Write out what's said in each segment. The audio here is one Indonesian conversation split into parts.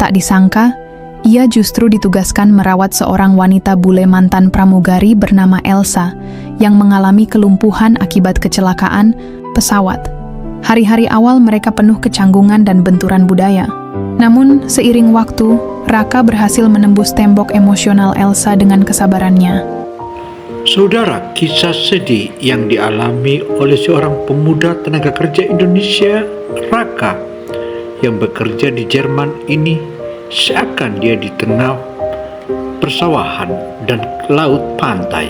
Tak disangka, ia justru ditugaskan merawat seorang wanita bule mantan pramugari bernama Elsa yang mengalami kelumpuhan akibat kecelakaan pesawat. Hari-hari awal mereka penuh kecanggungan dan benturan budaya. Namun, seiring waktu, Raka berhasil menembus tembok emosional Elsa dengan kesabarannya. Saudara, kisah sedih yang dialami oleh seorang pemuda tenaga kerja Indonesia, Raka, yang bekerja di Jerman ini seakan dia di tengah persawahan dan laut pantai.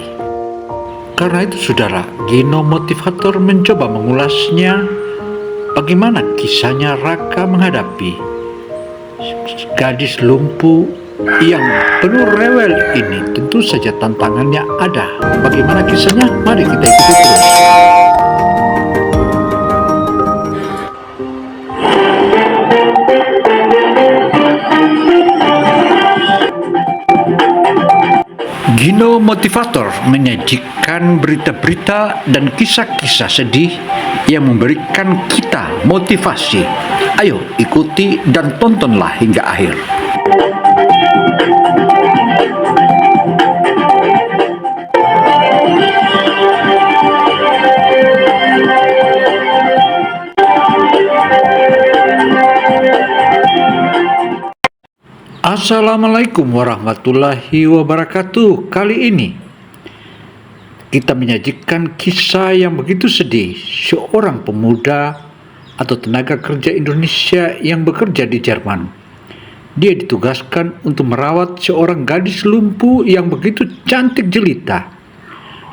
Karena itu saudara, Gino Motivator mencoba mengulasnya bagaimana kisahnya Raka menghadapi gadis lumpuh yang penuh rewel ini. Tentu saja tantangannya ada. Bagaimana kisahnya? Mari kita ikuti terus. Gino Motivator menyajikan berita-berita dan kisah-kisah sedih yang memberikan kita motivasi. Ayo ikuti dan tontonlah hingga akhir. Assalamualaikum warahmatullahi wabarakatuh. Kali ini kita menyajikan kisah yang begitu sedih seorang pemuda atau tenaga kerja Indonesia yang bekerja di Jerman. Dia ditugaskan untuk merawat seorang gadis lumpuh yang begitu cantik jelita.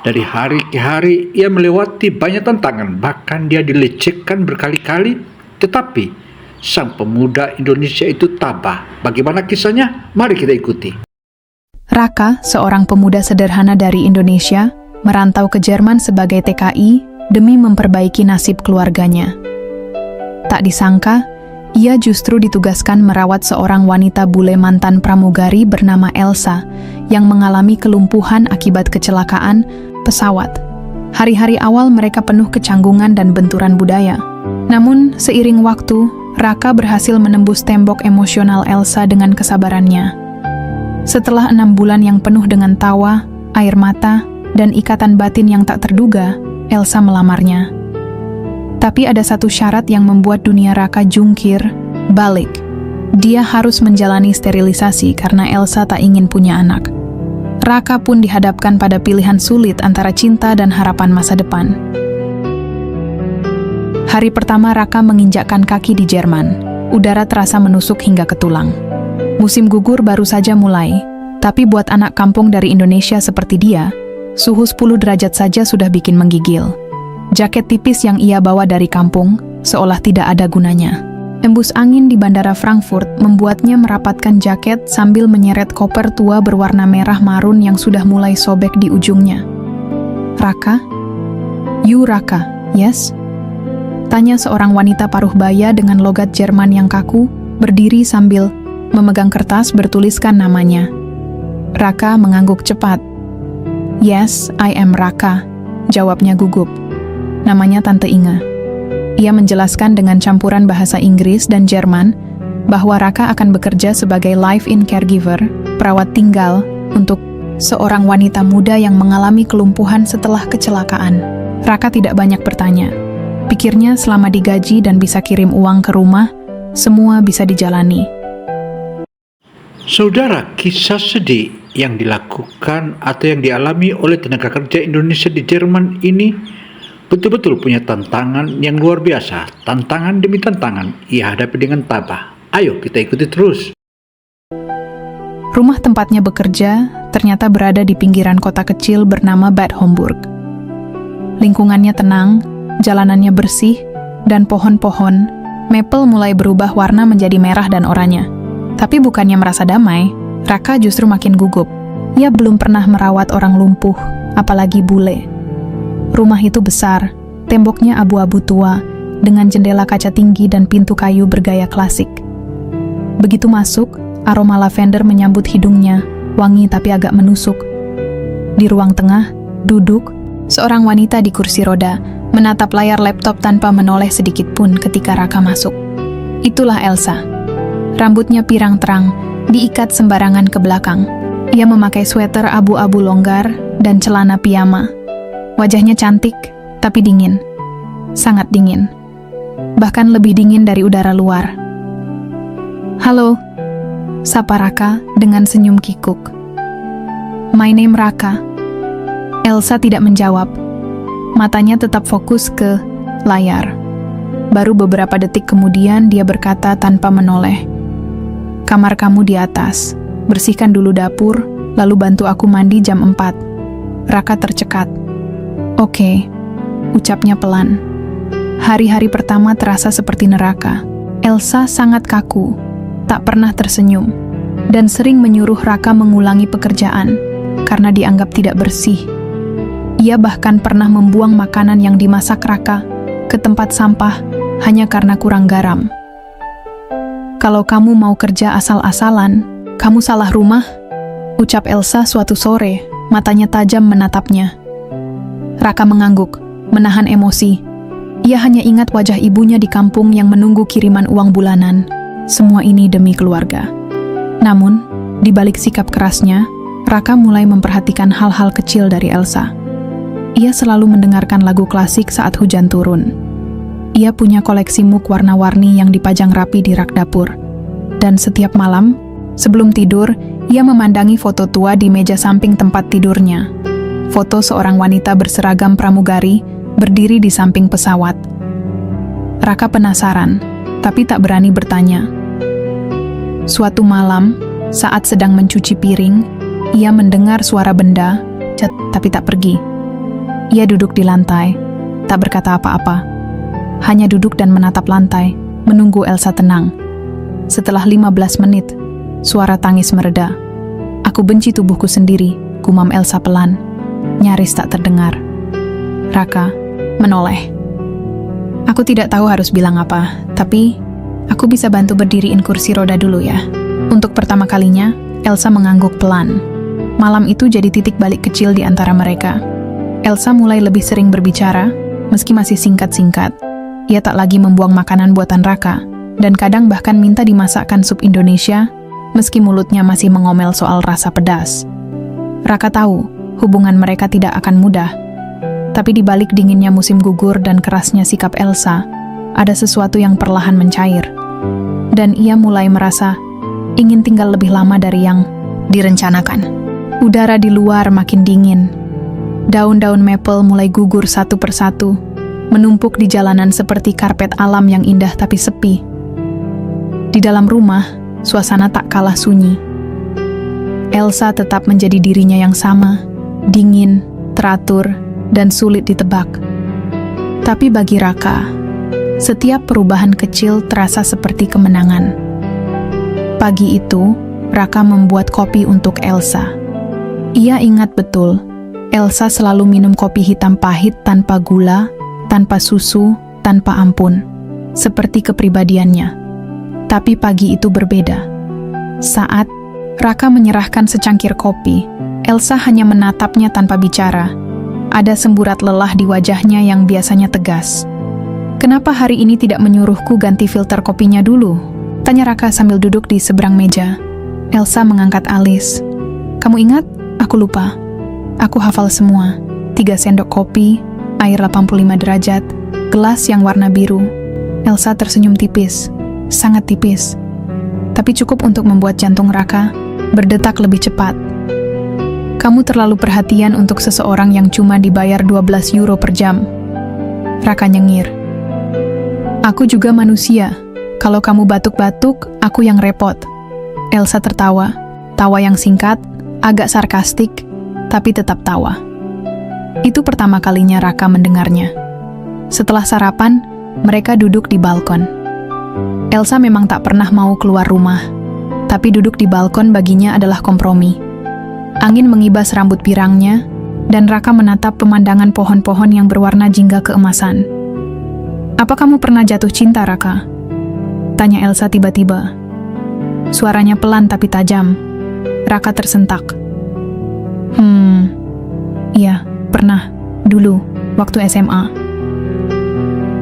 Dari hari ke hari ia melewati banyak tantangan, bahkan dia dilecehkan berkali-kali, tetapi sang pemuda Indonesia itu tabah. Bagaimana kisahnya? Mari kita ikuti. Raka, seorang pemuda sederhana dari Indonesia, merantau ke Jerman sebagai TKI demi memperbaiki nasib keluarganya. Tak disangka, ia justru ditugaskan merawat seorang wanita bule mantan pramugari bernama Elsa yang mengalami kelumpuhan akibat kecelakaan pesawat. Hari-hari awal mereka penuh kecanggungan dan benturan budaya. Namun, seiring waktu, Raka berhasil menembus tembok emosional Elsa dengan kesabarannya. Setelah 6 bulan yang penuh dengan tawa, air mata, dan ikatan batin yang tak terduga, Elsa melamarnya. Tapi ada satu syarat yang membuat dunia Raka jungkir, balik. Dia harus menjalani sterilisasi karena Elsa tak ingin punya anak. Raka pun dihadapkan pada pilihan sulit antara cinta dan harapan masa depan. Hari pertama Raka menginjakkan kaki di Jerman, udara terasa menusuk hingga ke tulang. Musim gugur baru saja mulai, tapi buat anak kampung dari Indonesia seperti dia, suhu 10 derajat saja sudah bikin menggigil. Jaket tipis yang ia bawa dari kampung seolah tidak ada gunanya. Embus angin di bandara Frankfurt membuatnya merapatkan jaket sambil menyeret koper tua berwarna merah marun yang sudah mulai sobek di ujungnya. Raka? You Raka, yes? Tanya seorang wanita paruh baya dengan logat Jerman yang kaku, berdiri sambil memegang kertas bertuliskan namanya. Raka mengangguk cepat. Yes, I am Raka, jawabnya gugup. Namanya Tante Inge. Ia menjelaskan dengan campuran bahasa Inggris dan Jerman bahwa Raka akan bekerja sebagai live-in caregiver, perawat tinggal, untuk seorang wanita muda yang mengalami kelumpuhan setelah kecelakaan. Raka tidak banyak bertanya. Pikirnya selama digaji dan bisa kirim uang ke rumah, semua bisa dijalani. Saudara, kisah sedih yang dilakukan atau yang dialami oleh tenaga kerja Indonesia di Jerman ini betul-betul punya tantangan yang luar biasa. Tantangan demi tantangan ia hadapi dengan tabah. Ayo kita ikuti terus. Rumah tempatnya bekerja ternyata berada di pinggiran kota kecil bernama Bad Homburg. Lingkungannya tenang, jalanannya bersih, dan pohon-pohon maple mulai berubah warna menjadi merah dan oranye. Tapi bukannya merasa damai, Raka justru makin gugup. Ia belum pernah merawat orang lumpuh, apalagi bule. Rumah itu besar, temboknya abu-abu tua, dengan jendela kaca tinggi dan pintu kayu bergaya klasik. Begitu masuk, aroma lavender menyambut hidungnya, wangi tapi agak menusuk. Di ruang tengah, duduk, seorang wanita di kursi roda, menatap layar laptop tanpa menoleh sedikit pun ketika Raka masuk. Itulah Elsa. Rambutnya pirang terang, diikat sembarangan ke belakang. Ia memakai sweater abu-abu longgar dan celana piyama. Wajahnya cantik, tapi dingin. Sangat dingin. Bahkan lebih dingin dari udara luar. "Halo," sapa Raka dengan senyum kikuk. "My name Raka." Elsa tidak menjawab. Matanya tetap fokus ke layar. Baru beberapa detik kemudian dia berkata tanpa menoleh, "Kamar kamu di atas. Bersihkan dulu dapur, lalu bantu aku mandi jam 4. Raka tercekat. "Oke," ucapnya pelan. Hari-hari pertama terasa seperti neraka. Elsa sangat kaku, tak pernah tersenyum, dan sering menyuruh Raka mengulangi pekerjaan karena dianggap tidak bersih. Ia bahkan pernah membuang makanan yang dimasak Raka ke tempat sampah hanya karena kurang garam. "Kalau kamu mau kerja asal-asalan, kamu salah rumah," ucap Elsa suatu sore, matanya tajam menatapnya. Raka mengangguk, menahan emosi. Ia hanya ingat wajah ibunya di kampung yang menunggu kiriman uang bulanan. Semua ini demi keluarga. Namun, di balik sikap kerasnya, Raka mulai memperhatikan hal-hal kecil dari Elsa. Ia selalu mendengarkan lagu klasik saat hujan turun. Ia punya koleksi mug warna-warni yang dipajang rapi di rak dapur. Dan setiap malam, sebelum tidur, ia memandangi foto tua di meja samping tempat tidurnya. Foto seorang wanita berseragam pramugari berdiri di samping pesawat. Raka penasaran, tapi tak berani bertanya. Suatu malam, saat sedang mencuci piring, ia mendengar suara benda, tapi tak pergi. Ia duduk di lantai, tak berkata apa-apa. Hanya duduk dan menatap lantai, menunggu Elsa tenang. Setelah 15 menit, suara tangis mereda. "Aku benci tubuhku sendiri," gumam Elsa pelan. Nyaris tak terdengar. Raka menoleh. "Aku tidak tahu harus bilang apa, tapi aku bisa bantu berdiriin kursi roda dulu ya." Untuk pertama kalinya, Elsa mengangguk pelan. Malam itu jadi titik balik kecil di antara mereka. Elsa mulai lebih sering berbicara, meski masih singkat-singkat. Ia tak lagi membuang makanan buatan Raka, dan kadang bahkan minta dimasakkan sup Indonesia, meski mulutnya masih mengomel soal rasa pedas. Raka tahu, hubungan mereka tidak akan mudah. Tapi di balik dinginnya musim gugur dan kerasnya sikap Elsa, ada sesuatu yang perlahan mencair. Dan ia mulai merasa ingin tinggal lebih lama dari yang direncanakan. Udara di luar makin dingin. Daun-daun maple mulai gugur satu persatu, menumpuk di jalanan seperti karpet alam yang indah tapi sepi. Di dalam rumah, suasana tak kalah sunyi. Elsa tetap menjadi dirinya yang sama, dingin, teratur, dan sulit ditebak. Tapi bagi Raka, setiap perubahan kecil terasa seperti kemenangan. Pagi itu, Raka membuat kopi untuk Elsa. Ia ingat betul, Elsa selalu minum kopi hitam pahit tanpa gula, tanpa susu, tanpa ampun, seperti kepribadiannya. Tapi pagi itu berbeda. Saat Raka menyerahkan secangkir kopi, Elsa hanya menatapnya tanpa bicara. Ada semburat lelah di wajahnya yang biasanya tegas. "Kenapa hari ini tidak menyuruhku ganti filter kopinya dulu?" tanya Raka sambil duduk di seberang meja. Elsa mengangkat alis. "Kamu ingat? Aku lupa. Aku hafal semua. 3 sendok kopi, air 85 derajat, gelas yang warna biru." Elsa tersenyum tipis, sangat tipis. Tapi cukup untuk membuat jantung Raka berdetak lebih cepat. "Kamu terlalu perhatian untuk seseorang yang cuma dibayar 12 euro per jam." Raka nyengir. "Aku juga manusia. Kalau kamu batuk-batuk, aku yang repot." Elsa tertawa. Tawa yang singkat, agak sarkastik, tapi tetap tawa. Itu pertama kalinya Raka mendengarnya. Setelah sarapan, mereka duduk di balkon. Elsa memang tak pernah mau keluar rumah, tapi duduk di balkon baginya adalah kompromi. Angin mengibas rambut pirangnya, dan Raka menatap pemandangan pohon-pohon yang berwarna jingga keemasan. "Apa kamu pernah jatuh cinta, Raka?" tanya Elsa tiba-tiba. Suaranya pelan tapi tajam. Raka tersentak. Iya, pernah. Dulu, waktu SMA."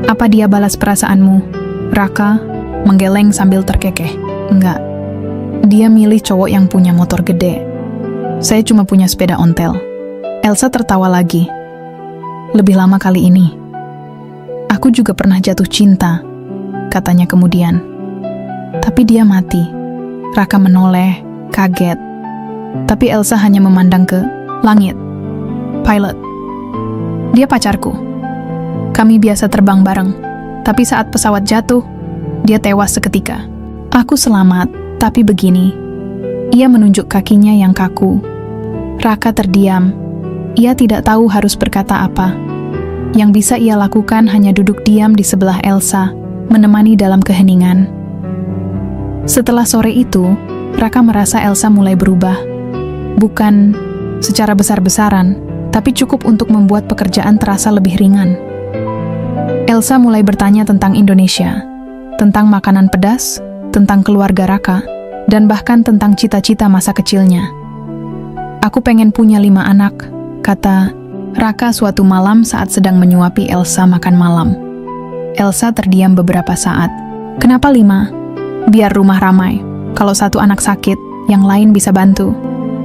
"Apa dia balas perasaanmu?" Raka menggeleng sambil terkekeh. Enggak. Dia milih cowok yang punya motor gede. Saya cuma punya sepeda ontel. Elsa tertawa lagi. Lebih lama kali ini. Aku juga pernah jatuh cinta, katanya kemudian. Tapi dia mati. Raka menoleh, kaget. Tapi Elsa hanya memandang ke langit. Pilot. Dia pacarku. Kami biasa terbang bareng. Tapi saat pesawat jatuh, dia tewas seketika. Aku selamat, tapi begini. Ia menunjuk kakinya yang kaku. Raka terdiam. Ia tidak tahu harus berkata apa. Yang bisa ia lakukan hanya duduk diam di sebelah Elsa, menemani dalam keheningan. Setelah sore itu, Raka merasa Elsa mulai berubah. Bukan secara besar-besaran, tapi cukup untuk membuat pekerjaan terasa lebih ringan. Elsa mulai bertanya tentang Indonesia, tentang makanan pedas, tentang keluarga Raka, dan bahkan tentang cita-cita masa kecilnya. Aku pengen punya 5 anak, kata Raka suatu malam saat sedang menyuapi Elsa makan malam. Elsa terdiam beberapa saat. Kenapa 5? Biar rumah ramai. Kalau satu anak sakit, yang lain bisa bantu.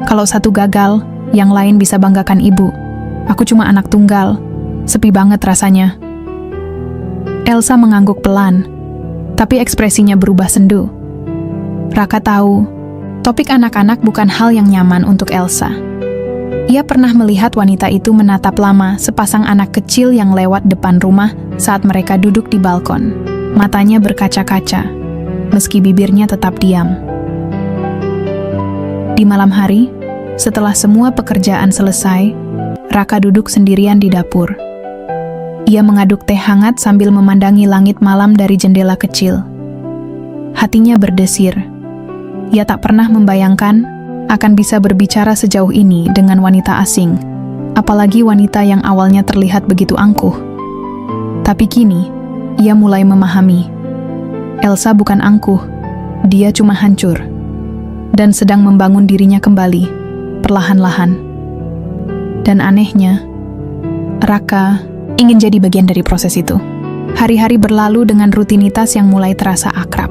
Kalau satu gagal, yang lain bisa banggakan ibu. Aku cuma anak tunggal. Sepi banget rasanya. Elsa mengangguk pelan, tapi ekspresinya berubah sendu. Raka tahu, topik anak-anak bukan hal yang nyaman untuk Elsa. Ia pernah melihat wanita itu menatap lama sepasang anak kecil yang lewat depan rumah saat mereka duduk di balkon. Matanya berkaca-kaca, meski bibirnya tetap diam. Di malam hari, setelah semua pekerjaan selesai, Raka duduk sendirian di dapur. Ia mengaduk teh hangat sambil memandangi langit malam dari jendela kecil. Hatinya berdesir. Ia tak pernah membayangkan akan bisa berbicara sejauh ini dengan wanita asing, apalagi wanita yang awalnya terlihat begitu angkuh. Tapi kini, ia mulai memahami. Elsa bukan angkuh, dia cuma hancur, dan sedang membangun dirinya kembali, perlahan-lahan. Dan anehnya, Raka ingin jadi bagian dari proses itu. Hari-hari berlalu dengan rutinitas yang mulai terasa akrab.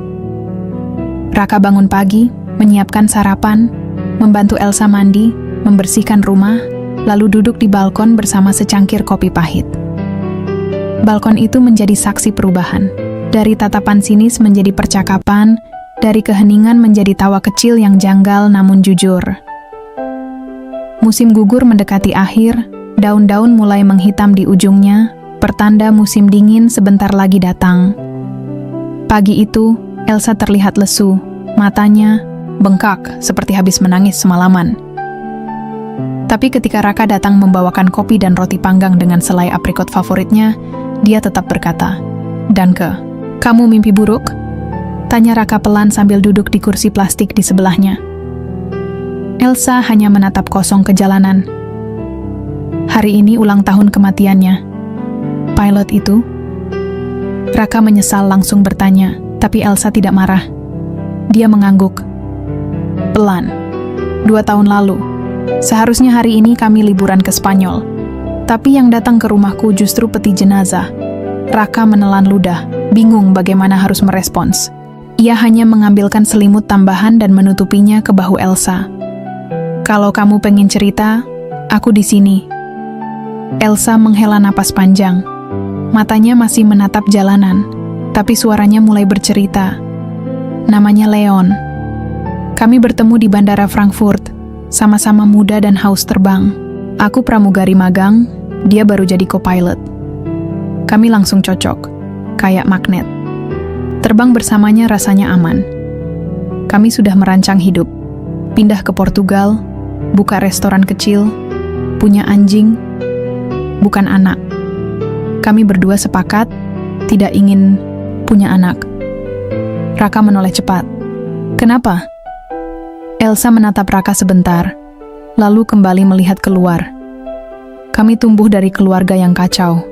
Raka bangun pagi, menyiapkan sarapan, membantu Elsa mandi, membersihkan rumah, lalu duduk di balkon bersama secangkir kopi pahit. Balkon itu menjadi saksi perubahan. Dari tatapan sinis menjadi percakapan, dari keheningan menjadi tawa kecil yang janggal namun jujur. Musim gugur mendekati akhir, daun-daun mulai menghitam di ujungnya, pertanda musim dingin sebentar lagi datang. Pagi itu, Elsa terlihat lesu, matanya bengkak seperti habis menangis semalaman. Tapi ketika Raka datang membawakan kopi dan roti panggang dengan selai aprikot favoritnya, dia tetap berkata, "Danke, kamu mimpi buruk?" Tanya Raka pelan sambil duduk di kursi plastik di sebelahnya. Elsa hanya menatap kosong ke jalanan. Hari ini ulang tahun kematiannya. Pilot itu? Raka menyesal langsung bertanya, tapi Elsa tidak marah. Dia mengangguk. Pelan. 2 tahun lalu. Seharusnya hari ini kami liburan ke Spanyol. Tapi yang datang ke rumahku justru peti jenazah. Raka menelan ludah, bingung bagaimana harus merespons. Ia hanya mengambilkan selimut tambahan dan menutupinya ke bahu Elsa. Kalau kamu pengen cerita, aku di sini. Elsa menghela napas panjang. Matanya masih menatap jalanan, tapi suaranya mulai bercerita. Namanya Leon. Kami bertemu di Bandara Frankfurt, sama-sama muda dan haus terbang. Aku pramugari magang, dia baru jadi co-pilot. Kami langsung cocok, kayak magnet. Terbang bersamanya rasanya aman. Kami sudah merancang hidup, pindah ke Portugal, buka restoran kecil, punya anjing, bukan anak. Kami berdua sepakat, tidak ingin punya anak. Raka menoleh cepat. Kenapa? Elsa menatap Raka sebentar, lalu kembali melihat keluar. Kami tumbuh dari keluarga yang kacau.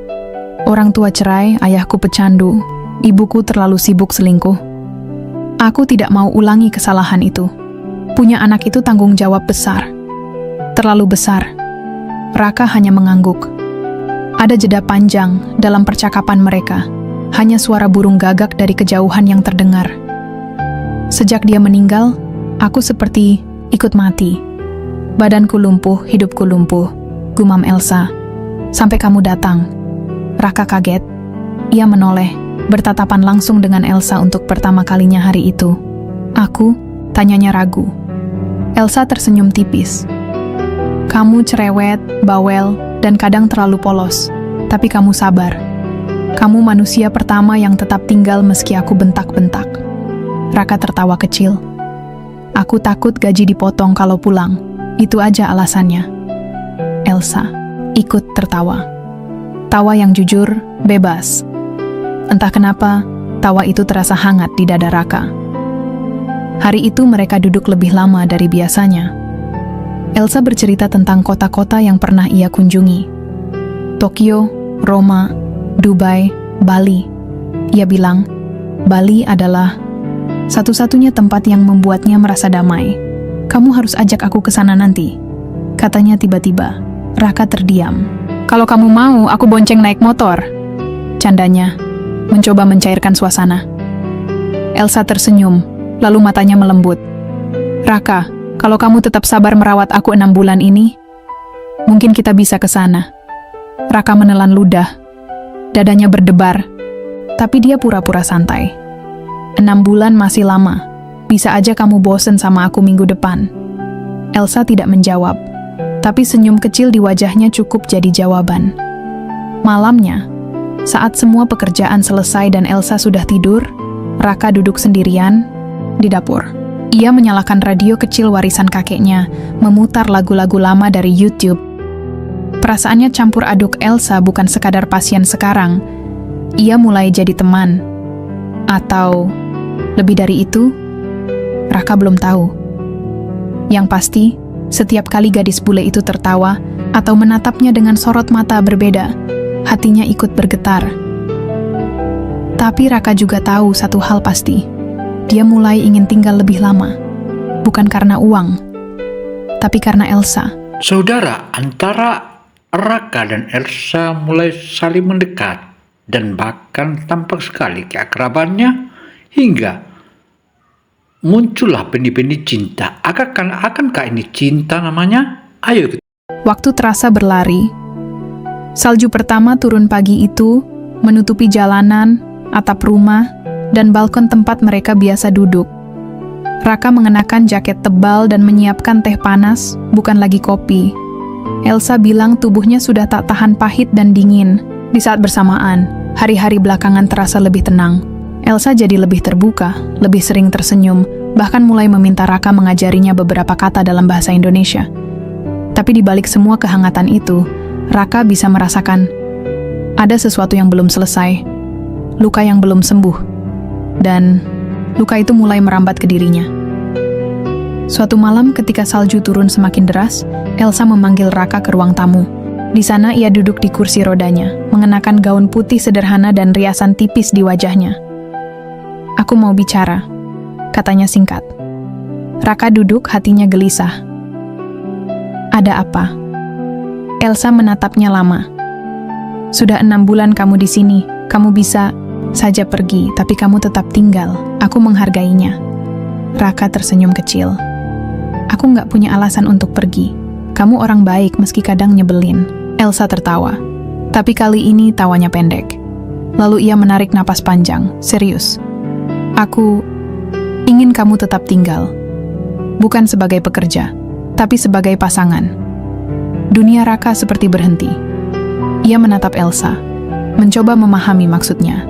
Orang tua cerai, ayahku pecandu, ibuku terlalu sibuk selingkuh. Aku tidak mau ulangi kesalahan itu. Punya anak itu tanggung jawab besar. Terlalu besar. Raka hanya mengangguk. Ada jeda panjang dalam percakapan mereka. Hanya suara burung gagak dari kejauhan yang terdengar. Sejak dia meninggal, aku seperti ikut mati. Badanku lumpuh, hidupku lumpuh, gumam Elsa. Sampai kamu datang. Raka kaget. Ia menoleh, bertatapan langsung dengan Elsa untuk pertama kalinya hari itu. Aku, tanyanya ragu. Elsa tersenyum tipis. Kamu cerewet, bawel, dan kadang terlalu polos. Tapi kamu sabar. Kamu manusia pertama yang tetap tinggal meski aku bentak-bentak. Raka tertawa kecil. Aku takut gaji dipotong kalau pulang. Itu aja alasannya. Elsa ikut tertawa. Tawa yang jujur, bebas. Entah kenapa, tawa itu terasa hangat di dada Raka. Hari itu mereka duduk lebih lama dari biasanya. Elsa bercerita tentang kota-kota yang pernah ia kunjungi. Tokyo, Roma, Dubai, Bali. Ia bilang, Bali adalah satu-satunya tempat yang membuatnya merasa damai. Kamu harus ajak aku ke sana nanti, katanya tiba-tiba. Raka terdiam. Kalau kamu mau, aku bonceng naik motor, candanya, mencoba mencairkan suasana. Elsa tersenyum, lalu matanya melembut. Raka, kalau kamu tetap sabar merawat aku 6 bulan ini, mungkin kita bisa ke sana. Raka menelan ludah. Dadanya berdebar, tapi dia pura-pura santai. 6 bulan masih lama. Bisa aja kamu bosen sama aku minggu depan. Elsa tidak menjawab, tapi senyum kecil di wajahnya cukup jadi jawaban. Malamnya, saat semua pekerjaan selesai dan Elsa sudah tidur, Raka duduk sendirian di dapur. Ia menyalakan radio kecil warisan kakeknya, memutar lagu-lagu lama dari YouTube. Perasaannya campur aduk. Elsa bukan sekadar pasien sekarang. Ia mulai jadi teman. Atau lebih dari itu, Raka belum tahu. Yang pasti, setiap kali gadis bule itu tertawa atau menatapnya dengan sorot mata berbeda, hatinya ikut bergetar. Tapi Raka juga tahu satu hal pasti. Dia mulai ingin tinggal lebih lama. Bukan karena uang, tapi karena Elsa. Saudara, antara Raka dan Elsa mulai saling mendekat dan bahkan tampak sekali keakrabannya hingga muncullah benih-benih cinta. Akankah ini cinta namanya? Ayo. Waktu terasa berlari. Salju pertama turun pagi itu, menutupi jalanan, atap rumah, dan balkon tempat mereka biasa duduk. Raka mengenakan jaket tebal dan menyiapkan teh panas, bukan lagi kopi. Elsa bilang tubuhnya sudah tak tahan pahit dan dingin. Di saat bersamaan, hari-hari belakangan terasa lebih tenang. Elsa jadi lebih terbuka, lebih sering tersenyum, bahkan mulai meminta Raka mengajarinya beberapa kata dalam bahasa Indonesia. Tapi di balik semua kehangatan itu, Raka bisa merasakan ada sesuatu yang belum selesai, luka yang belum sembuh, dan luka itu mulai merambat ke dirinya. Suatu malam ketika salju turun semakin deras, Elsa memanggil Raka ke ruang tamu. Di sana ia duduk di kursi rodanya, mengenakan gaun putih sederhana dan riasan tipis di wajahnya. Aku mau bicara, katanya singkat. Raka duduk, hatinya gelisah. Ada apa? Elsa menatapnya lama. Sudah 6 bulan kamu di sini, kamu bisa saja pergi, tapi kamu tetap tinggal. Aku menghargainya. Raka tersenyum kecil. Aku nggak punya alasan untuk pergi. Kamu orang baik meski kadang nyebelin. Elsa tertawa. Tapi kali ini tawanya pendek. Lalu ia menarik napas panjang, serius. Aku ingin kamu tetap tinggal. Bukan sebagai pekerja, tapi sebagai pasangan. Dunia Raka seperti berhenti. Ia menatap Elsa, mencoba memahami maksudnya.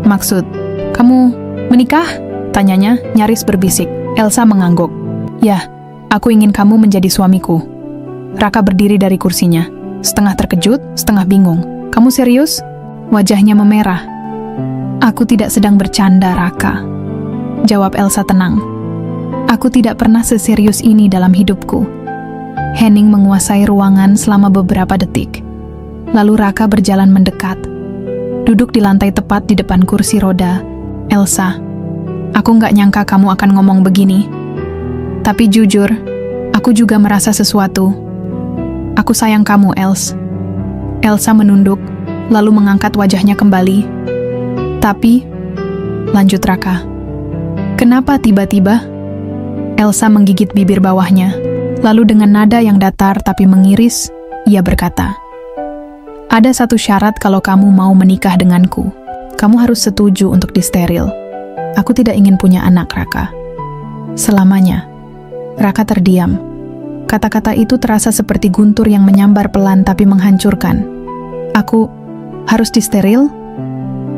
Maksud, kamu menikah? Tanyanya nyaris berbisik. Elsa mengangguk. Ya, aku ingin kamu menjadi suamiku. Raka berdiri dari kursinya, setengah terkejut, setengah bingung. Kamu serius? Wajahnya memerah. Aku tidak sedang bercanda, Raka. Jawab Elsa tenang. Aku tidak pernah seserius ini dalam hidupku. Henning menguasai ruangan selama beberapa detik. Lalu Raka berjalan mendekat. Duduk di lantai tepat di depan kursi roda. Elsa, aku nggak nyangka kamu akan ngomong begini. Tapi jujur, aku juga merasa sesuatu. Aku sayang kamu, Els. Elsa menunduk, lalu mengangkat wajahnya kembali. Tapi, lanjut Raka, Kenapa tiba-tiba? Elsa menggigit bibir bawahnya, lalu dengan nada yang datar tapi mengiris, ia berkata, "Ada satu syarat kalau kamu mau menikah denganku. Kamu harus setuju untuk disteril. Aku tidak ingin punya anak, Raka." Selamanya. Raka terdiam. Kata-kata itu terasa seperti guntur yang menyambar pelan tapi menghancurkan. "Aku harus disteril?"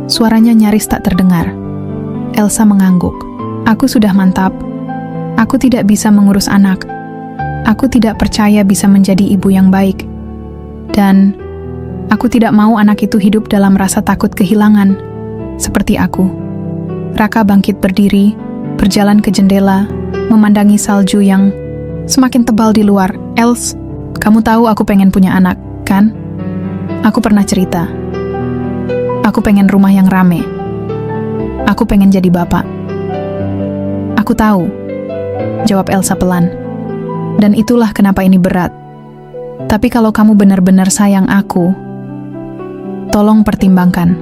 Suaranya nyaris tak terdengar. Elsa mengangguk. "Aku sudah mantap. Aku tidak bisa mengurus anak. Aku tidak percaya bisa menjadi ibu yang baik. Dan aku tidak mau anak itu hidup dalam rasa takut kehilangan, seperti aku." Raka bangkit berdiri, berjalan ke jendela, memandangi salju yang semakin tebal di luar. "Els, kamu tahu aku pengen punya anak, kan? Aku pernah cerita. Aku pengen rumah yang rame. Aku pengen jadi bapak." "Aku tahu," jawab Elsa pelan. "Dan itulah kenapa ini berat. Tapi kalau kamu benar-benar sayang aku, tolong pertimbangkan.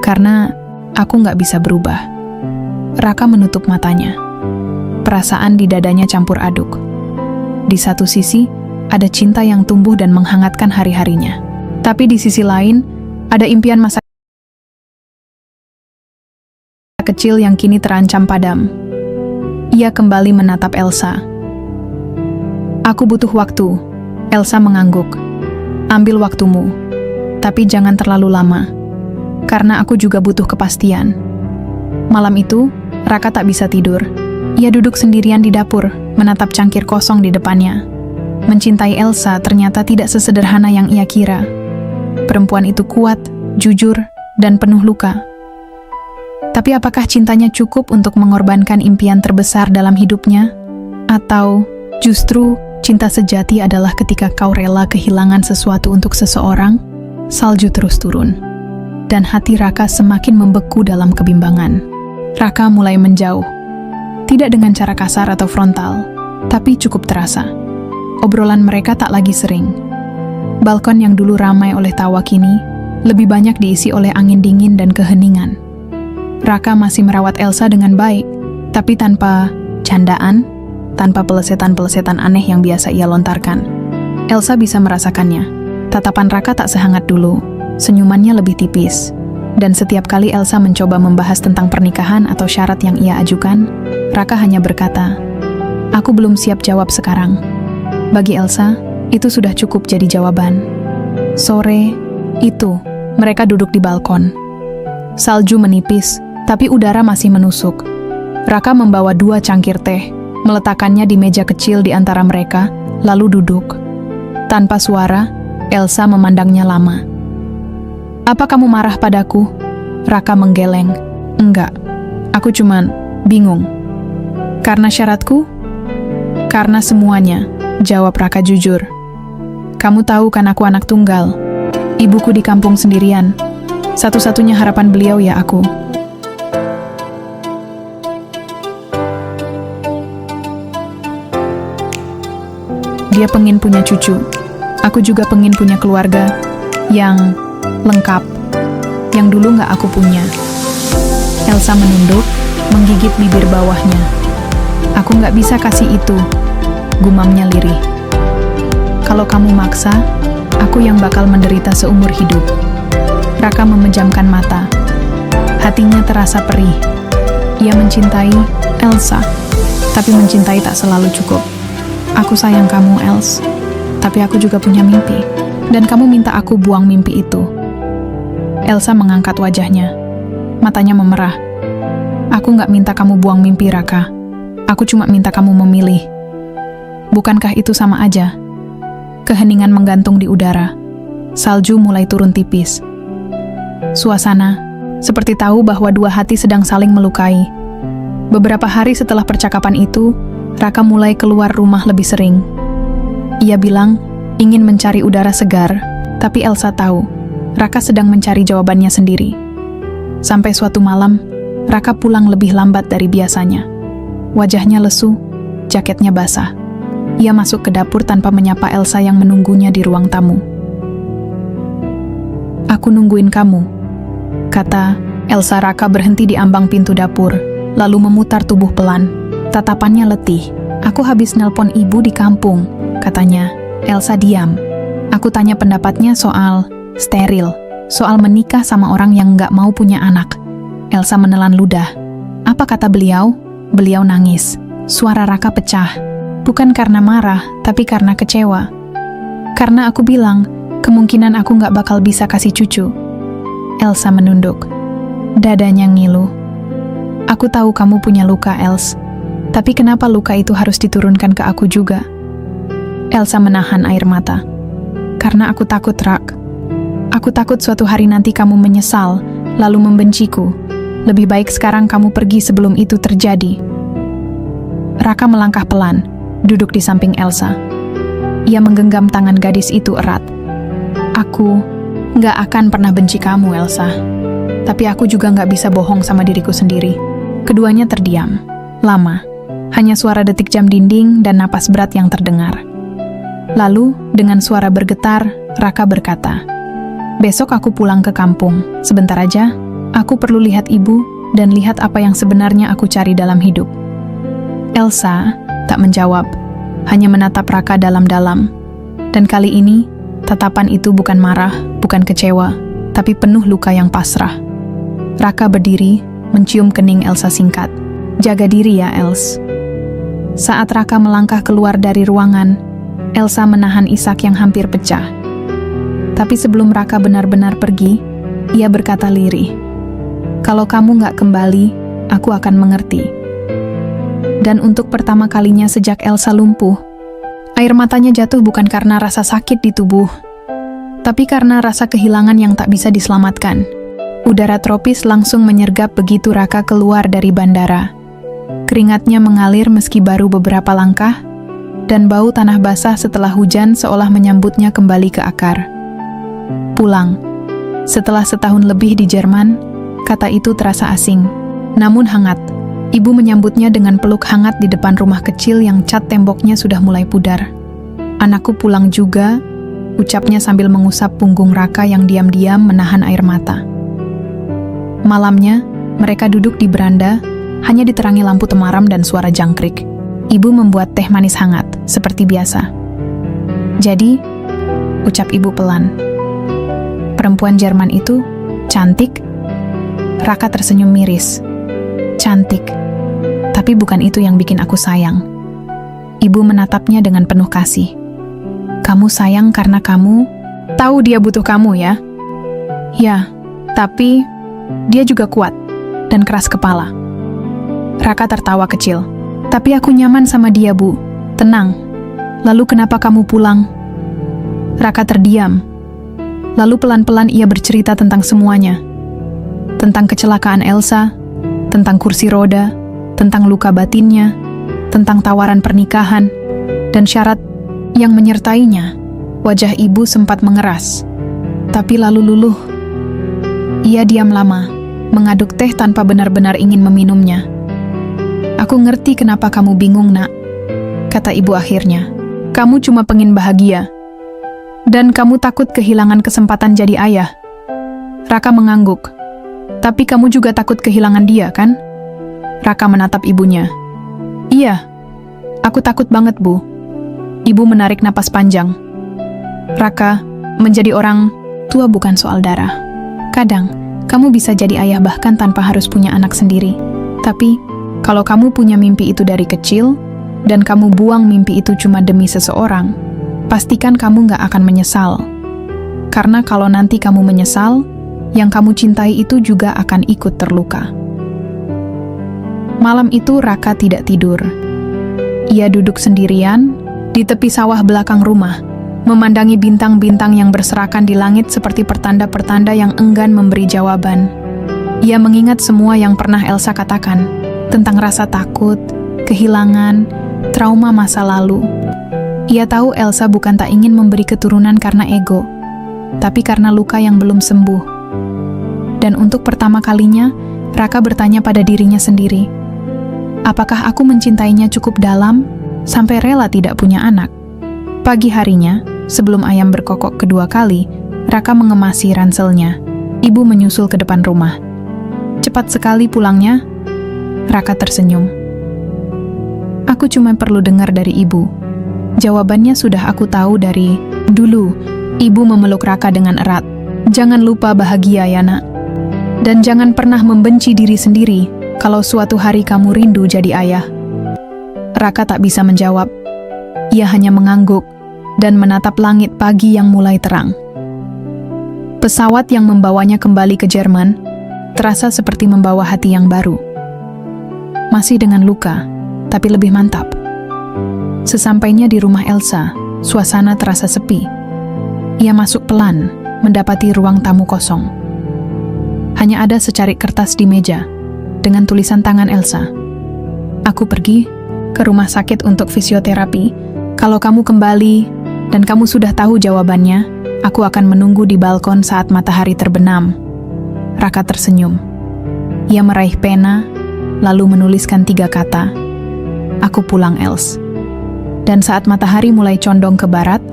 Karena aku nggak bisa berubah." Raka menutup matanya. Perasaan di dadanya campur aduk. Di satu sisi, ada cinta yang tumbuh dan menghangatkan hari-harinya. Tapi di sisi lain, ada impian masa kecil yang kini terancam padam. Ia kembali menatap Elsa. "Aku butuh waktu." Elsa mengangguk. "Ambil waktumu, tapi jangan terlalu lama. Karena aku juga butuh kepastian." Malam itu, Raka tak bisa tidur. Ia duduk sendirian di dapur, menatap cangkir kosong di depannya. Mencintai Elsa ternyata tidak sesederhana yang ia kira. Perempuan itu kuat, jujur, dan penuh luka. Tapi apakah cintanya cukup untuk mengorbankan impian terbesar dalam hidupnya? Atau justru cinta sejati adalah ketika kau rela kehilangan sesuatu untuk seseorang? Salju terus turun, dan hati Raka semakin membeku dalam kebimbangan. Raka mulai menjauh. Tidak dengan cara kasar atau frontal, tapi cukup terasa. Obrolan mereka tak lagi sering. Balkon yang dulu ramai oleh tawa kini, lebih banyak diisi oleh angin dingin dan keheningan. Raka masih merawat Elsa dengan baik, tapi tanpa candaan, tanpa pelesetan-pelesetan aneh yang biasa ia lontarkan. Elsa bisa merasakannya. Tatapan Raka tak sehangat dulu, senyumannya lebih tipis. Dan setiap kali Elsa mencoba membahas tentang pernikahan atau syarat yang ia ajukan, Raka hanya berkata, "Aku belum siap jawab sekarang." Bagi Elsa, itu sudah cukup jadi jawaban. Sore itu, mereka duduk di balkon. Salju menipis, tapi udara masih menusuk. Raka membawa 2 cangkir teh, meletakkannya di meja kecil di antara mereka, lalu duduk. Tanpa suara, Elsa memandangnya lama. "Apa kamu marah padaku?" Raka menggeleng. "Enggak, aku cuman bingung." "Karena syaratku?" "Karena semuanya," jawab Raka jujur. "Kamu tahu kan aku anak tunggal. Ibuku di kampung sendirian. Satu-satunya harapan beliau ya aku. Dia pengen punya cucu. Aku juga pengen punya keluarga yang lengkap, yang dulu nggak aku punya." Elsa menunduk, menggigit bibir bawahnya. "Aku nggak bisa kasih itu," gumamnya lirih. "Kalau kamu maksa, aku yang bakal menderita seumur hidup." Raka memejamkan mata. Hatinya terasa perih. Ia mencintai Elsa, tapi mencintai tak selalu cukup. "Aku sayang kamu, Els, tapi aku juga punya mimpi, dan kamu minta aku buang mimpi itu." Elsa mengangkat wajahnya. Matanya memerah. "Aku nggak minta kamu buang mimpi, Raka. Aku cuma minta kamu memilih." Bukankah itu sama aja? Keheningan menggantung di udara. Salju mulai turun tipis. Suasana seperti tahu bahwa 2 hati sedang saling melukai. Beberapa hari setelah percakapan itu, Raka mulai keluar rumah lebih sering. Ia bilang ingin mencari udara segar, tapi Elsa tahu Raka sedang mencari jawabannya sendiri. Sampai suatu malam, Raka pulang lebih lambat dari biasanya. Wajahnya lesu, jaketnya basah. Ia masuk ke dapur tanpa menyapa Elsa yang menunggunya di ruang tamu. "Aku nungguin kamu," kata Elsa. Raka berhenti di ambang pintu dapur, lalu memutar tubuh pelan. Tatapannya letih. "Aku habis nelpon ibu di kampung," katanya. Elsa diam. Aku tanya pendapatnya soal steril, soal menikah sama orang yang nggak mau punya anak. Elsa menelan ludah. Apa kata beliau? Beliau nangis. Suara Raka pecah. Bukan karena marah, tapi karena kecewa. Karena aku bilang, kemungkinan aku nggak bakal bisa kasih cucu. Elsa menunduk. Dadanya ngilu. "Aku tahu kamu punya luka, Els. Tapi kenapa luka itu harus diturunkan ke aku juga?" Elsa menahan air mata. "Karena aku takut, Rak. Aku takut suatu hari nanti kamu menyesal, lalu membenciku. Lebih baik sekarang kamu pergi sebelum itu terjadi." Raka melangkah pelan, duduk di samping Elsa. Ia menggenggam tangan gadis itu erat. "Aku nggak akan pernah benci kamu, Elsa. Tapi aku juga nggak bisa bohong sama diriku sendiri." Keduanya terdiam. Lama. Hanya suara detik jam dinding dan napas berat yang terdengar. Lalu, dengan suara bergetar, Raka berkata, "Besok aku pulang ke kampung. Sebentar aja, aku perlu lihat ibu dan lihat apa yang sebenarnya aku cari dalam hidup." Elsa tak menjawab, hanya menatap Raka dalam-dalam. Dan kali ini, tatapan itu bukan marah, bukan kecewa, tapi penuh luka yang pasrah. Raka berdiri, mencium kening Elsa singkat. "Jaga diri ya, Els." Saat Raka melangkah keluar dari ruangan, Elsa menahan isak yang hampir pecah. Tapi sebelum Raka benar-benar pergi, ia berkata lirih, "Kalau kamu nggak kembali, aku akan mengerti." Dan untuk pertama kalinya sejak Elsa lumpuh, air matanya jatuh bukan karena rasa sakit di tubuh, tapi karena rasa kehilangan yang tak bisa diselamatkan. Udara tropis langsung menyergap begitu Raka keluar dari bandara. Keringatnya mengalir meski baru beberapa langkah, dan bau tanah basah setelah hujan seolah menyambutnya kembali ke akar. Pulang. Setelah setahun lebih di Jerman, kata itu terasa asing, namun hangat. Ibu menyambutnya dengan peluk hangat di depan rumah kecil yang cat temboknya sudah mulai pudar. "Anakku pulang juga," ucapnya sambil mengusap punggung Raka yang diam-diam menahan air mata. Malamnya, mereka duduk di beranda, hanya diterangi lampu temaram dan suara jangkrik. Ibu membuat teh manis hangat, seperti biasa. "Jadi," ucap ibu pelan, "perempuan Jerman itu cantik?" Raka tersenyum miris. "Cantik, tapi bukan itu yang bikin aku sayang." Ibu menatapnya dengan penuh kasih. "Kamu sayang karena kamu tahu dia butuh kamu, ya?" "Ya, tapi dia juga kuat dan keras kepala." Raka tertawa kecil. "Tapi aku nyaman sama dia, Bu. Tenang. Lalu kenapa kamu pulang?" Raka terdiam. Lalu pelan-pelan ia bercerita tentang semuanya. Tentang kecelakaan Elsa, tentang kursi roda, tentang luka batinnya, tentang tawaran pernikahan, dan syarat yang menyertainya. Wajah ibu sempat mengeras, tapi lalu luluh. Ia diam lama, mengaduk teh tanpa benar-benar ingin meminumnya. "Aku ngerti kenapa kamu bingung, Nak," kata ibu akhirnya. "Kamu cuma pengen bahagia. Dan kamu takut kehilangan kesempatan jadi ayah." Raka mengangguk. "Tapi kamu juga takut kehilangan dia, kan?" Raka menatap ibunya. "Iya, aku takut banget, Bu." Ibu menarik napas panjang. "Raka, menjadi orang tua bukan soal darah. Kadang, kamu bisa jadi ayah bahkan tanpa harus punya anak sendiri. Tapi, kalau kamu punya mimpi itu dari kecil, dan kamu buang mimpi itu cuma demi seseorang, pastikan kamu nggak akan menyesal. Karena kalau nanti kamu menyesal, yang kamu cintai itu juga akan ikut terluka." Malam itu Raka tidak tidur. Ia duduk sendirian di tepi sawah belakang rumah, memandangi bintang-bintang yang berserakan di langit seperti pertanda-pertanda yang enggan memberi jawaban. Ia mengingat semua yang pernah Elsa katakan, tentang rasa takut, kehilangan, trauma masa lalu. Ia tahu Elsa bukan tak ingin memberi keturunan karena ego, tapi karena luka yang belum sembuh. Dan untuk pertama kalinya, Raka bertanya pada dirinya sendiri, apakah aku mencintainya cukup dalam sampai rela tidak punya anak? Pagi harinya, sebelum ayam berkokok kedua kali, Raka mengemasi ranselnya. Ibu menyusul ke depan rumah. Cepat sekali pulangnya. Raka tersenyum. Aku cuma perlu dengar dari ibu. Jawabannya sudah aku tahu dari dulu. Ibu memeluk Raka dengan erat. Jangan lupa bahagia ya nak. Dan jangan pernah membenci diri sendiri kalau suatu hari kamu rindu jadi ayah. Raka tak bisa menjawab. Ia hanya mengangguk dan menatap langit pagi yang mulai terang. Pesawat yang membawanya kembali ke Jerman terasa seperti membawa hati yang baru. Masih dengan luka, tapi lebih mantap. Sesampainya di rumah Elsa, suasana terasa sepi. Ia masuk pelan, mendapati ruang tamu kosong. Hanya ada secarik kertas di meja, dengan tulisan tangan Elsa. Aku pergi ke rumah sakit untuk fisioterapi. Kalau kamu kembali dan kamu sudah tahu jawabannya, aku akan menunggu di balkon saat matahari terbenam. Raka tersenyum. Ia meraih pena, lalu menuliskan 3 kata. Aku pulang, Els. Dan saat matahari mulai condong ke barat,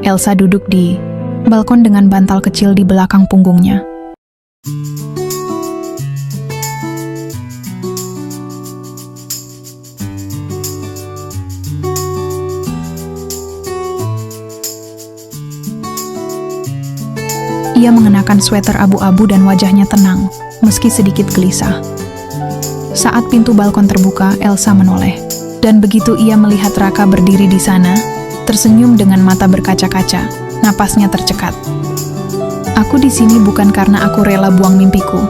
Elsa duduk di balkon dengan bantal kecil di belakang punggungnya. Ia mengenakan sweater abu-abu dan wajahnya tenang, meski sedikit gelisah. Saat pintu balkon terbuka, Elsa menoleh. Dan begitu ia melihat Raka berdiri di sana, tersenyum dengan mata berkaca-kaca, napasnya tercekat. Aku di sini bukan karena aku rela buang mimpiku,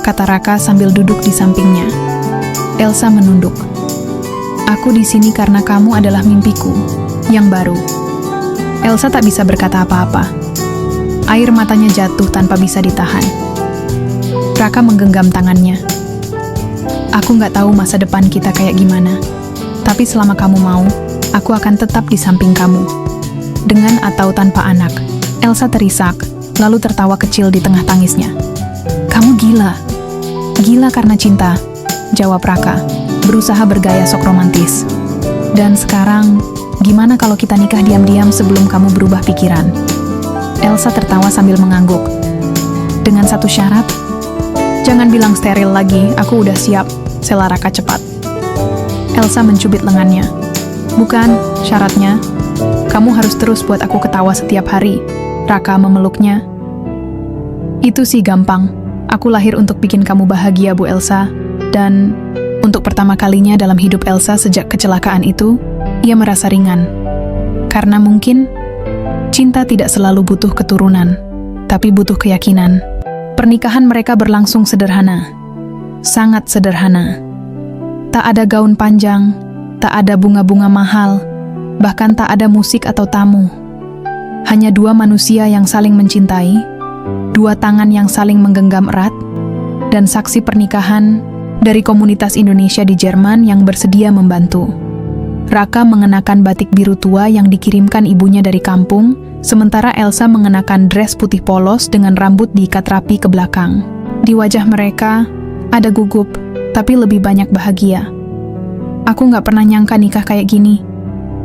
kata Raka sambil duduk di sampingnya. Elsa menunduk. Aku di sini karena kamu adalah mimpiku, yang baru. Elsa tak bisa berkata apa-apa. Air matanya jatuh tanpa bisa ditahan. Raka menggenggam tangannya. Aku nggak tahu masa depan kita kayak gimana. Tapi selama kamu mau, aku akan tetap di samping kamu. Dengan atau tanpa anak. Elsa terisak, lalu tertawa kecil di tengah tangisnya. Kamu gila. Gila karena cinta, jawab Raka, berusaha bergaya sok romantis. Dan sekarang, gimana kalau kita nikah diam-diam sebelum kamu berubah pikiran? Elsa tertawa sambil mengangguk. Dengan satu syarat, jangan bilang steril lagi, aku udah siap, sela Raka cepat. Elsa mencubit lengannya. Bukan, syaratnya, kamu harus terus buat aku ketawa setiap hari. Raka memeluknya. Itu sih gampang, aku lahir untuk bikin kamu bahagia, Bu Elsa. Dan untuk pertama kalinya dalam hidup Elsa sejak kecelakaan itu, ia merasa ringan. Karena mungkin, cinta tidak selalu butuh keturunan, tapi butuh keyakinan. Pernikahan mereka berlangsung sederhana. Sangat sederhana. Tak ada gaun panjang, tak ada bunga-bunga mahal, bahkan tak ada musik atau tamu. Hanya 2 manusia yang saling mencintai, 2 tangan yang saling menggenggam erat, dan saksi pernikahan dari komunitas Indonesia di Jerman yang bersedia membantu. Raka mengenakan batik biru tua yang dikirimkan ibunya dari kampung, sementara Elsa mengenakan dress putih polos dengan rambut diikat rapi ke belakang. Di wajah mereka ada gugup, tapi lebih banyak bahagia. Aku nggak pernah nyangka nikah kayak gini,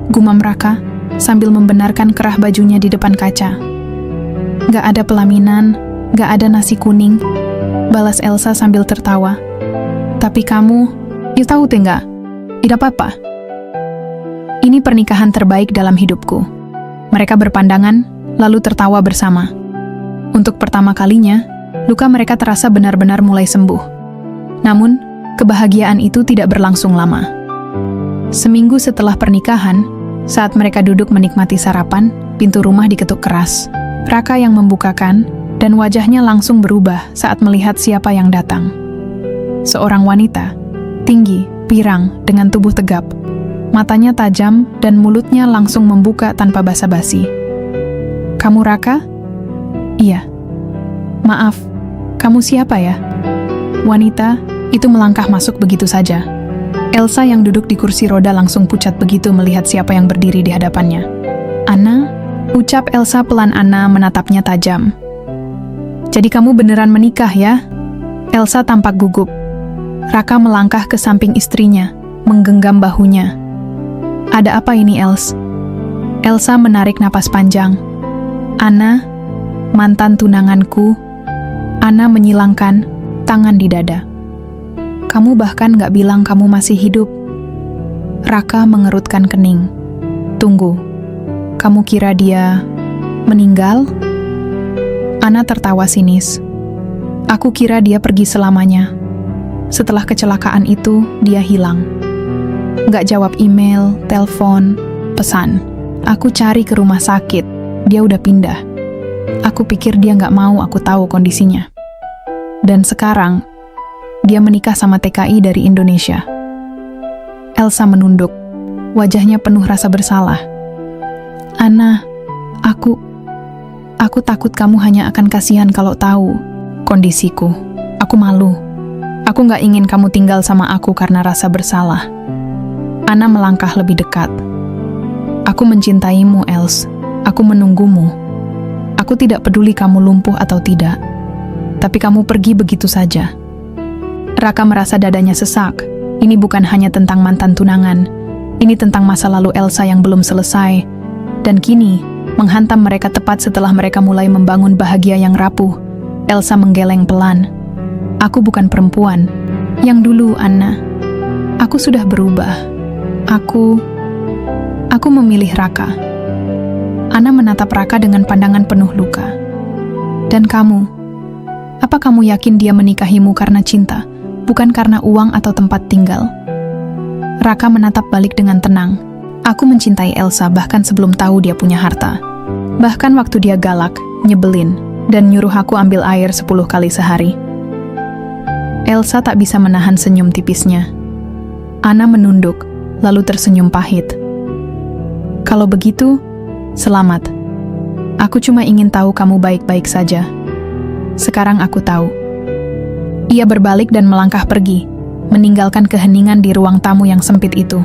gumam Raka sambil membenarkan kerah bajunya di depan kaca. Nggak ada pelaminan, nggak ada nasi kuning, balas Elsa sambil tertawa. Tapi kamu, ya tahu nggak? Tidak apa-apa. Ini pernikahan terbaik dalam hidupku. Mereka berpandangan, lalu tertawa bersama. Untuk pertama kalinya, luka mereka terasa benar-benar mulai sembuh. Namun, kebahagiaan itu tidak berlangsung lama. Seminggu setelah pernikahan, saat mereka duduk menikmati sarapan, pintu rumah diketuk keras. Raka yang membukakan, dan wajahnya langsung berubah saat melihat siapa yang datang. Seorang wanita, tinggi, pirang, dengan tubuh tegap. Matanya tajam dan mulutnya langsung membuka tanpa basa-basi. Kamu Raka? Iya. Maaf, kamu siapa ya? Wanita itu melangkah masuk begitu saja. Elsa yang duduk di kursi roda langsung pucat begitu melihat siapa yang berdiri di hadapannya. Anna? Ucap Elsa pelan. Anna menatapnya tajam. Jadi kamu beneran menikah ya? Elsa tampak gugup. Raka melangkah ke samping istrinya, menggenggam bahunya. Ada apa ini, Els? Elsa menarik napas panjang. Anna, mantan tunanganku. Anna menyilangkan tangan di dada. Kamu bahkan gak bilang kamu masih hidup. Raka mengerutkan kening. Tunggu, kamu kira dia meninggal? Ana tertawa sinis. Aku kira dia pergi selamanya. Setelah kecelakaan itu, dia hilang. Gak jawab email, telepon, pesan. Aku cari ke rumah sakit, dia udah pindah. Aku pikir dia gak mau aku tahu kondisinya. Dan sekarang, dia menikah sama TKI dari Indonesia. Elsa menunduk, wajahnya penuh rasa bersalah. Ana, aku takut kamu hanya akan kasihan kalau tahu kondisiku. Aku malu. Aku gak ingin kamu tinggal sama aku karena rasa bersalah. Ana melangkah lebih dekat. Aku mencintaimu, Els. Aku menunggumu. Aku tidak peduli kamu lumpuh atau tidak. Tapi kamu pergi begitu saja. Raka merasa dadanya sesak. Ini bukan hanya tentang mantan tunangan. Ini tentang masa lalu Elsa yang belum selesai. Dan kini, menghantam mereka tepat setelah mereka mulai membangun bahagia yang rapuh. Elsa menggeleng pelan. Aku bukan perempuan. Yang dulu, Anna. Aku sudah berubah. Aku memilih Raka. Ana menatap Raka dengan pandangan penuh luka. Dan kamu? Apa kamu yakin dia menikahimu karena cinta? Bukan karena uang atau tempat tinggal. Raka menatap balik dengan tenang. Aku mencintai Elsa bahkan sebelum tahu dia punya harta. Bahkan waktu dia galak, nyebelin, dan nyuruh aku ambil air 10 kali sehari. Elsa tak bisa menahan senyum tipisnya. Ana menunduk, lalu tersenyum pahit. Kalau begitu, selamat. Aku cuma ingin tahu kamu baik-baik saja. Sekarang aku tahu. Ia berbalik dan melangkah pergi, meninggalkan keheningan di ruang tamu yang sempit itu.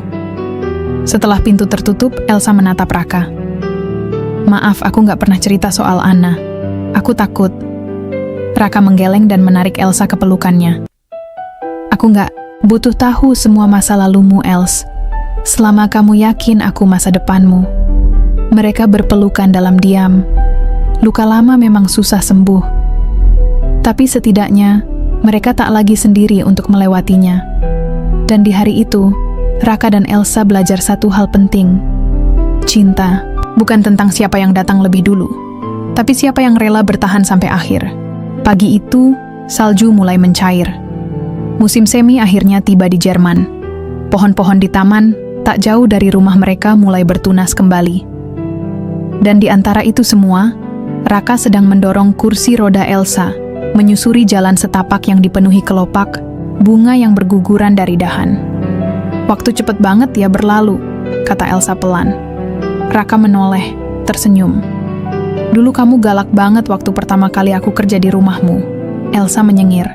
Setelah pintu tertutup, Elsa menatap Raka. Maaf, aku gak pernah cerita soal Ana. Aku takut. Raka menggeleng dan menarik Elsa ke pelukannya. Aku gak butuh tahu semua masa lalumu, Els. Selama kamu yakin aku masa depanmu. Mereka berpelukan dalam diam. Luka lama memang susah sembuh. Tapi setidaknya, mereka tak lagi sendiri untuk melewatinya. Dan di hari itu, Raka dan Elsa belajar satu hal penting. Cinta bukan tentang siapa yang datang lebih dulu, tapi siapa yang rela bertahan sampai akhir. Pagi itu, salju mulai mencair. Musim semi akhirnya tiba di Jerman. Pohon-pohon di taman, tak jauh dari rumah mereka mulai bertunas kembali. Dan di antara itu semua, Raka sedang mendorong kursi roda Elsa, menyusuri jalan setapak yang dipenuhi kelopak, bunga yang berguguran dari dahan. Waktu cepet banget ya berlalu, kata Elsa pelan. Raka menoleh, tersenyum. Dulu kamu galak banget waktu pertama kali aku kerja di rumahmu, Elsa menyengir.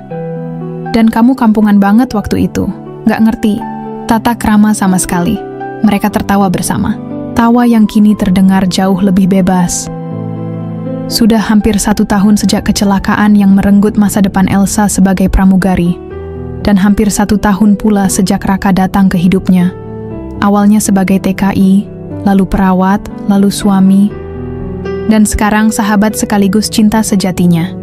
Dan kamu kampungan banget waktu itu, gak ngerti tata krama sama sekali. Mereka tertawa bersama, tawa yang kini terdengar jauh lebih bebas. Sudah hampir 1 tahun sejak kecelakaan yang merenggut masa depan Elsa sebagai pramugari. Dan hampir 1 tahun pula sejak Raka datang ke hidupnya. Awalnya sebagai TKI, lalu perawat, lalu suami, dan sekarang sahabat sekaligus cinta sejatinya.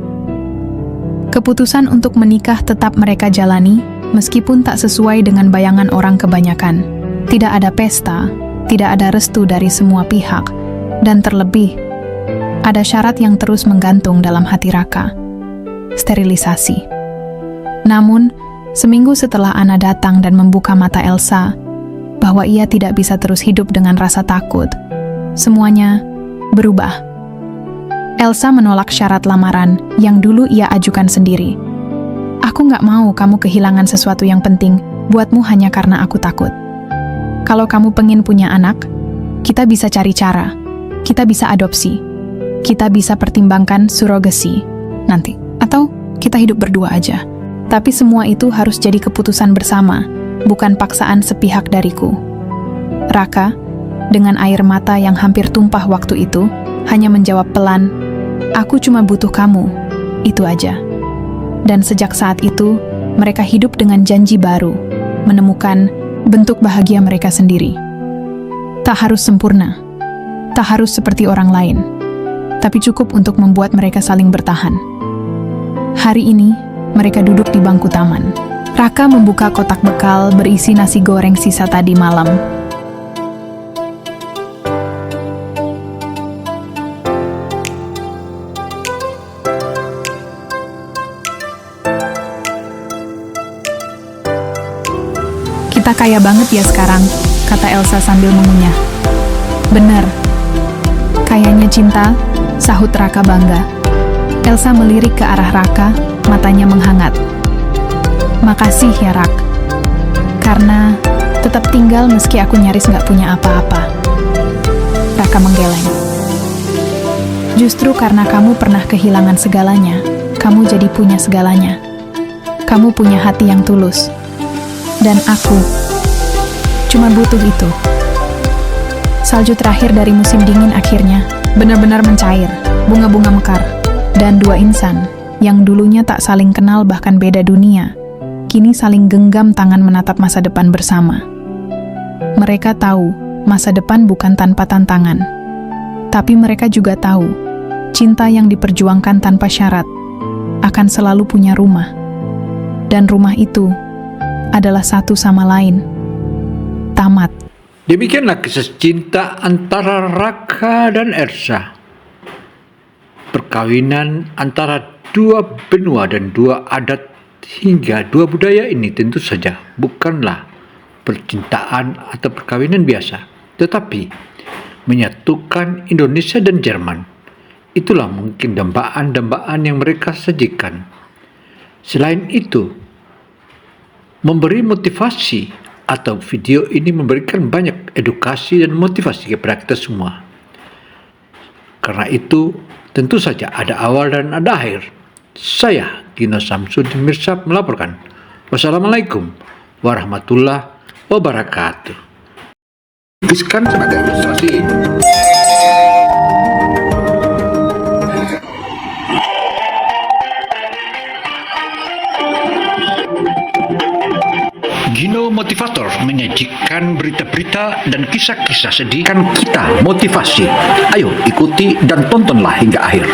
Keputusan untuk menikah tetap mereka jalani, meskipun tak sesuai dengan bayangan orang kebanyakan. Tidak ada pesta, tidak ada restu dari semua pihak, dan terlebih, ada syarat yang terus menggantung dalam hati Raka. Sterilisasi. Namun, seminggu setelah Ana datang dan membuka mata Elsa, bahwa ia tidak bisa terus hidup dengan rasa takut, semuanya berubah. Elsa menolak syarat lamaran yang dulu ia ajukan sendiri. Aku gak mau kamu kehilangan sesuatu yang penting buatmu hanya karena aku takut. Kalau kamu pengen punya anak, kita bisa cari cara. Kita bisa adopsi. Kita bisa pertimbangkan surogasi nanti. Atau kita hidup berdua aja. Tapi semua itu harus jadi keputusan bersama, bukan paksaan sepihak dariku. Raka, dengan air mata yang hampir tumpah waktu itu, hanya menjawab pelan, aku cuma butuh kamu, itu aja. Dan sejak saat itu, mereka hidup dengan janji baru, menemukan bentuk bahagia mereka sendiri. Tak harus sempurna, tak harus seperti orang lain, tapi cukup untuk membuat mereka saling bertahan. Hari ini, mereka duduk di bangku taman. Raka membuka kotak bekal berisi nasi goreng sisa tadi malam. Kita kaya banget ya sekarang, kata Elsa sambil mengunyah. Bener, kayaknya cinta, sahut Raka bangga. Elsa melirik ke arah Raka, matanya menghangat. Makasih ya Rak, karena tetap tinggal meski aku nyaris nggak punya apa-apa. Raka menggeleng. Justru karena kamu pernah kehilangan segalanya, kamu jadi punya segalanya. Kamu punya hati yang tulus. Dan aku cuma butuh itu. Salju terakhir dari musim dingin akhirnya benar-benar mencair, bunga-bunga mekar. Dan dua insan yang dulunya tak saling kenal bahkan beda dunia, kini saling genggam tangan menatap masa depan bersama. Mereka tahu masa depan bukan tanpa tantangan, tapi mereka juga tahu cinta yang diperjuangkan tanpa syarat akan selalu punya rumah. Dan rumah itu adalah satu sama lain. Tamat. Demikianlah kisah cinta antara Raka dan Elsa. Perkawinan antara dua benua dan dua adat hingga dua budaya ini tentu saja bukanlah percintaan atau perkawinan biasa, tetapi menyatukan Indonesia dan Jerman. Itulah mungkin dambaan-dambaan yang mereka sajikan. Selain itu, memberi motivasi atau video ini memberikan banyak edukasi dan motivasi kepada kita semua. Karena itu, tentu saja ada awal dan ada akhir. Saya, Gino Samsudin Mirsad melaporkan. Wassalamualaikum warahmatullahi wabarakatuh. Kiskan sebagai ilustrasi. Gino Motivator menyajikan berita-berita dan kisah-kisah sedih kan kita motivasi. Ayo ikuti dan tontonlah hingga akhir.